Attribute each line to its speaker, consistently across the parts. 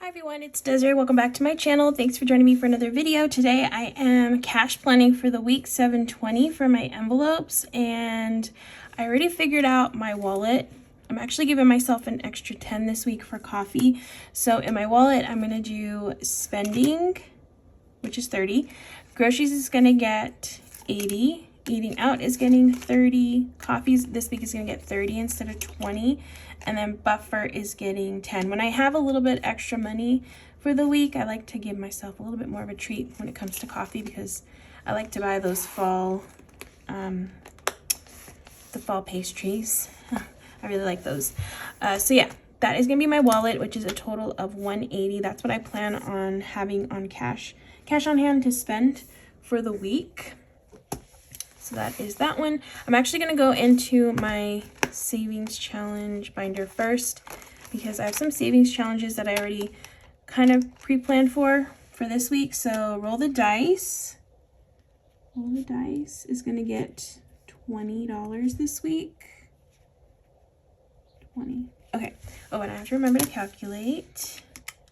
Speaker 1: Hi everyone, it's Desiree. Welcome back to my channel. Thanks for joining me for another video. Today I am cash planning for the week 7/20 for my envelopes, and I already figured out my wallet. I'm actually giving myself an extra 10 this week for coffee. So in my wallet, I'm gonna do spending, which is 30. Groceries is gonna get 80. Eating out is getting 30. Coffees this week is gonna get 30 instead of 20. And then buffer is getting 10. When I have a little bit extra money for the week, I like to give myself a little bit more of a treat when it comes to coffee, because I like to buy those fall, the fall pastries. I really like those. So yeah, that is gonna be my wallet, which is a total of 180. That's what I plan on having on cash on hand to spend for the week. So that is that one. I'm actually gonna go into my savings challenge binder first, because I have some savings challenges that I already kind of pre-planned for this week. So roll the dice. Roll the dice is gonna get $20 this week. 20. Okay. Oh, and I have to remember to calculate.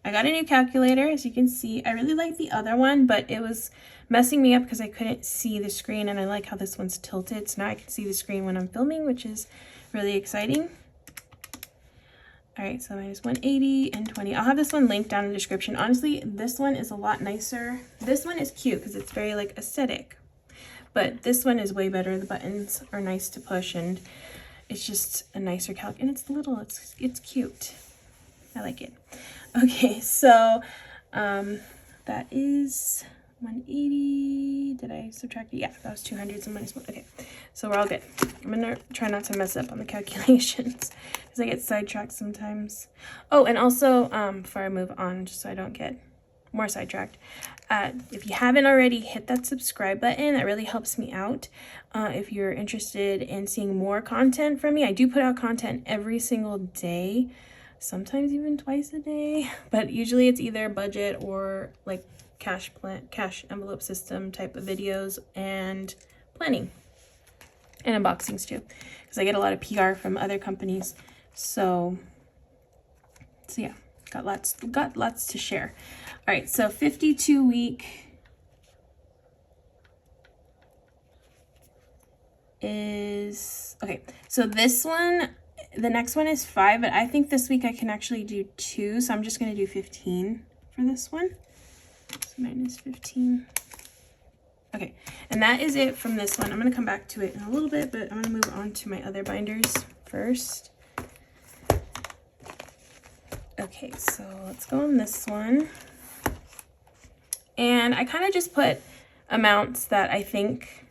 Speaker 1: I got a new calculator, as you can see. I really like the other one, but it was messing me up because I couldn't see the screen, and I like how this one's tilted, so now I can see the screen when I'm filming, which is really exciting. All right, so minus 180 and 20. I'll have this one linked down in the description. Honestly, this one is a lot nicer. This one is cute because it's very like aesthetic, but this one is way better. The buttons are nice to push, and it's just a nicer calc, and it's little, it's cute. I like it. Okay, so that is 180. Did I subtract it? Yeah, that was 200 and minus 1. Okay, so we're all good. I'm gonna try not to mess up on the calculations because I get sidetracked sometimes. Oh, and also before I move on, just so I don't get more sidetracked, if you haven't already, hit that subscribe button. That really helps me out. If you're interested in seeing more content from me, I do put out content every single day, sometimes even twice a day, but usually it's either budget or like cash envelope system type of videos, and planning and unboxings too, because I get a lot of PR from other companies. So yeah, got lots to share. All right, so 52 week is okay. So this one, the next one is 5, but I think this week I can actually do 2, so I'm just going to do 15 for this one. So minus 15. Okay, and that is it from this one. I'm going to come back to it in a little bit, but I'm going to move on to my other binders first. Okay, so let's go on this one. And I kind of just put amounts that I think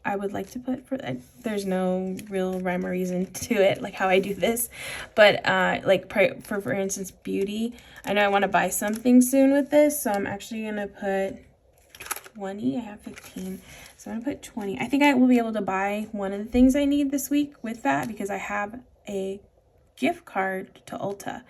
Speaker 1: I would like to put for that. There's no real rhyme or reason to it, like how I do this, but like for instance, beauty. I know I want to buy something soon with this, so I'm actually gonna put 20. I have 15, so I'm gonna put 20. I think I will be able to buy one of the things I need this week with that, because I have a gift card to Ulta,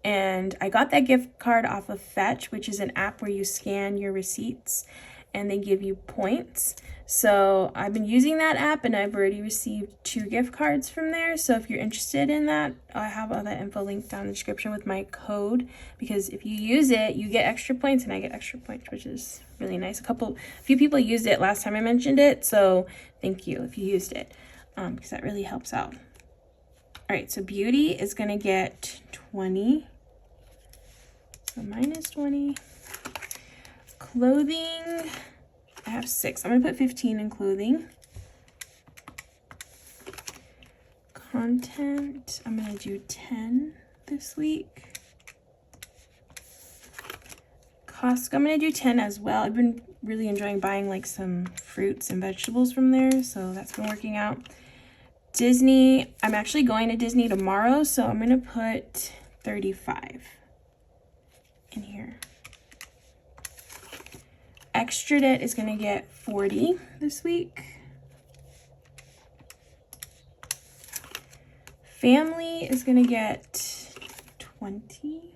Speaker 1: and I got that gift card off of Fetch, which is an app where you scan your receipts and they give you points. So I've been using that app, and I've already received 2 gift cards from there. So if you're interested in that, I have all that info linked down in the description with my code, because if you use it, you get extra points, and I get extra points, which is really nice. A few people used it last time I mentioned it, so thank you if you used it, because that really helps out. All right, so beauty is gonna get 20, so minus 20. Clothing, I have 6. I'm gonna put 15 in clothing. Content, I'm gonna do 10 this week. Costco, I'm gonna do 10 as well. I've been really enjoying buying like some fruits and vegetables from there, so that's been working out. Disney, I'm actually going to Disney tomorrow, so I'm gonna put 35 in here. Extra debt is going to get 40 this week. Family is going to get 20.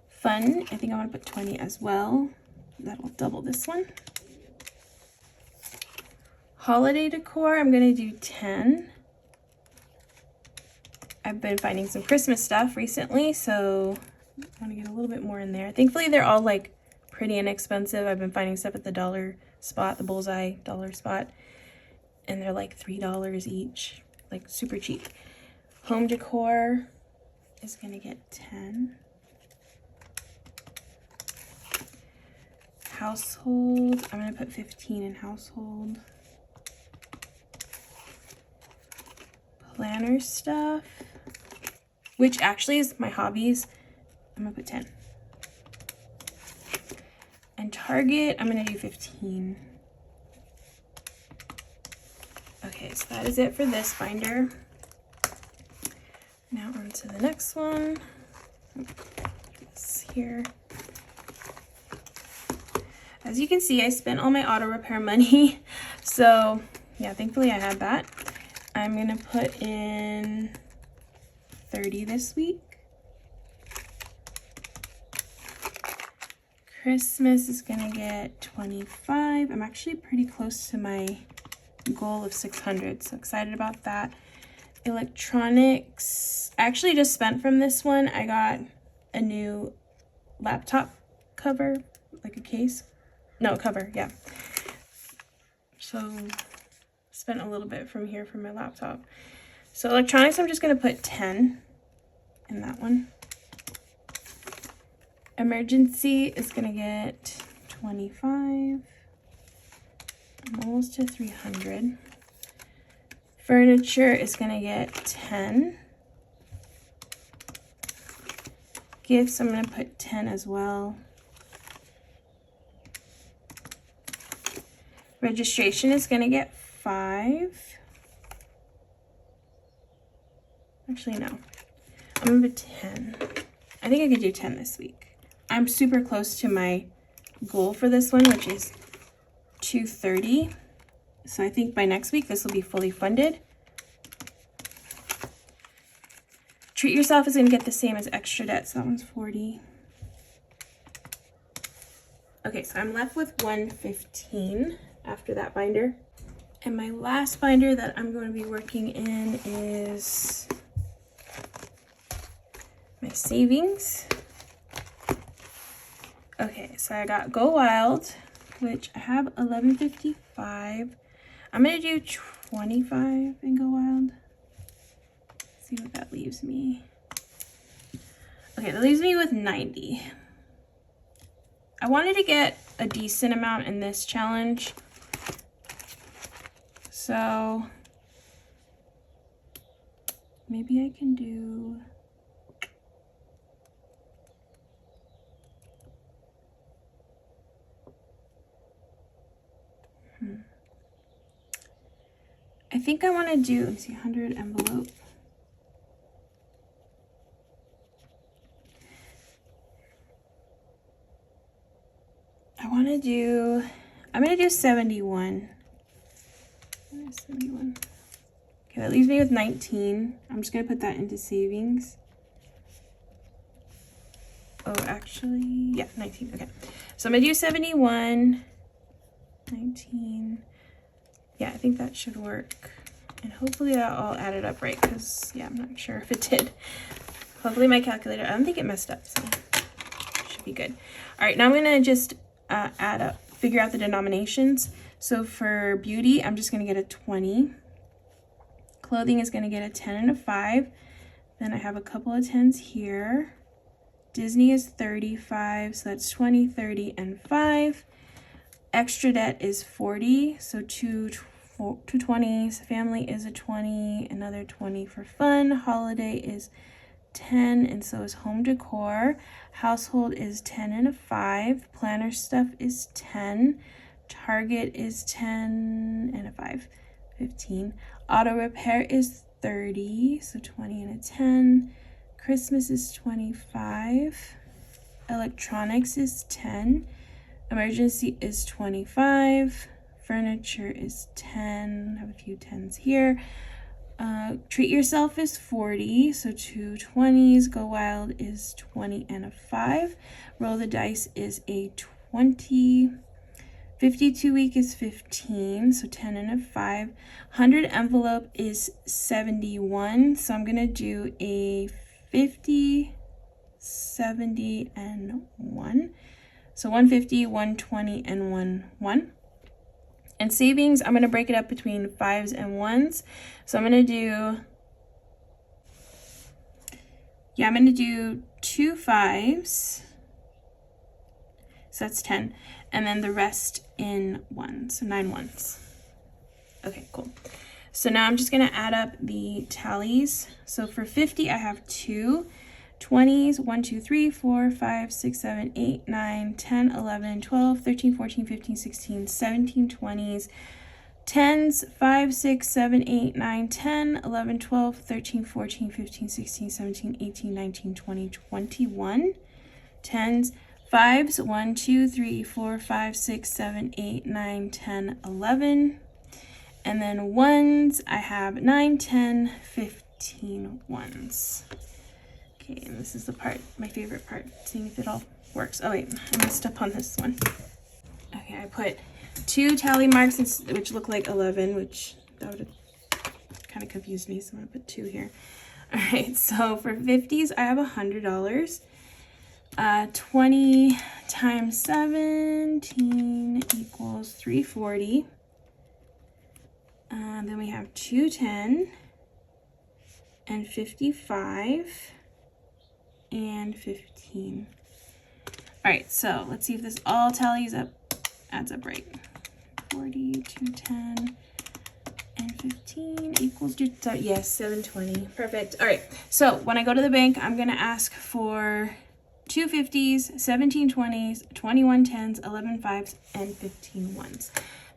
Speaker 1: Fun, I think I want to put 20 as well. That'll double this one. Holiday decor, I'm going to do 10. I I've been finding some Christmas stuff recently, so I want to get a little bit more in there. Thankfully, they're all like pretty inexpensive. I've been finding stuff at the dollar spot, the bullseye dollar spot, and they're like $3 each, like super cheap. Home decor is gonna get 10. Household, I'm gonna put 15 in household. Planner stuff, which actually is my hobbies, I'm gonna put 10. And Target, I'm gonna do 15. Okay, so that is it for this binder. Now on to the next one. This here. As you can see, I spent all my auto repair money. So yeah, thankfully I had that. I'm gonna put in 30 this week. Christmas is gonna get 25. I'm actually pretty close to my goal of 600, so excited about that. Electronics, I actually just spent from this one. I got a new laptop cover, like a case. No, cover, yeah. So spent a little bit from here for my laptop. So electronics, I'm just gonna put 10 in that one. Emergency is gonna get 25. I'm almost to 300. Furniture is gonna get 10. Gifts, I'm gonna put 10 as well. Registration is gonna get 5. Actually, no. I'm gonna put 10. I think I could do 10 this week. I'm super close to my goal for this one, which is 230. So I think by next week, this will be fully funded. Treat Yourself is gonna get the same as Extra Debt, so that one's 40. Okay, so I'm left with 115 after that binder. And my last binder that I'm going to be working in is my savings. Okay, so I got Go Wild, which I have 1155. I'm going to do 25 in Go Wild. Let's see what that leaves me. Okay, that leaves me with 90. I wanted to get a decent amount in this challenge. So maybe I can do I think I want to do, let me see, 100 envelope. I'm going to do 71. 71. Okay, that leaves me with 19. I'm just going to put that into savings. Oh, actually, yeah, 19. Okay. So I'm going to do 71, 19. Yeah, I think that should work. And hopefully that all added up right, because, yeah, I'm not sure if it did. Hopefully my calculator, I don't think it messed up, so it should be good. All right, now I'm going to just figure out the denominations. So for beauty, I'm just going to get a 20. Clothing is going to get a 10 and a 5. Then I have a couple of 10s here. Disney is 35, so that's 20, 30, and 5. Extra debt is 40, so two 20s. Family is a 20, another 20 for fun. Holiday is 10, and so is home decor. Household is 10 and a 5. Planner stuff is 10. Target is 10 and a 5, 15. Auto repair is 30, so 20 and a 10. Christmas is 25. Electronics is 10. Emergency is 25. Furniture is 10. I have a few 10s here. Treat Yourself is 40, so 2 20s. Go Wild is 20 and a 5. Roll the Dice is a 20. 52 week is 15, so 10 and a 5. 100 envelope is 71, so I'm gonna do a 50, 70, and 1. So 150, 120, and 1. And savings, I'm gonna break it up between 5s and 1s. So I'm gonna do, I'm gonna do 2 5s. So that's 10. And then the rest in 1, so 9 1s. Okay, cool. So now I'm just gonna add up the tallies. So for 50, I have 2 20s, 1, 2, 3, 4, 5, 6, 7, 8, 9, 10, 11, 12, 13, 14, 15, 16, 17 20s, 10s, 5, 6, 7, 8, 9, 10, 11, 12, 13, 14, 15, 16, 17, 18, 19, 20, 21, 10s, 5s, 1, 2, 3, 4, 5, 6, 7, 8, 9, 10, 11. And then 1s, I have 9, 10, 15 1s. Okay, and this is the part, my favorite part, seeing if it all works. Oh wait, I messed up on this one. Okay, I put 2 tally marks, which look like 11, which that would have kind of confused me, so I'm gonna put 2 here. All right, so for 50s, I have $100. 20 times 17 equals 340. Then we have 210 and 55 and 15. All right, so let's see if this all tallies up, adds up right. 40, 210, and 15 equals, yes, 720. Perfect. All right, so when I go to the bank, I'm gonna ask for 2 50s, 17 20s, 21 10s, 11 5s, and 15 1s.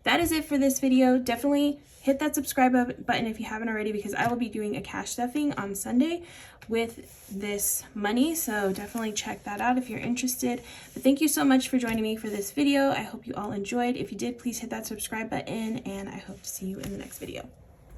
Speaker 1: That is it for this video. Definitely hit that subscribe button if you haven't already, because I will be doing a cash stuffing on Sunday with this money. So definitely check that out if you're interested. But thank you so much for joining me for this video. I hope you all enjoyed. If you did, please hit that subscribe button, and I hope to see you in the next video.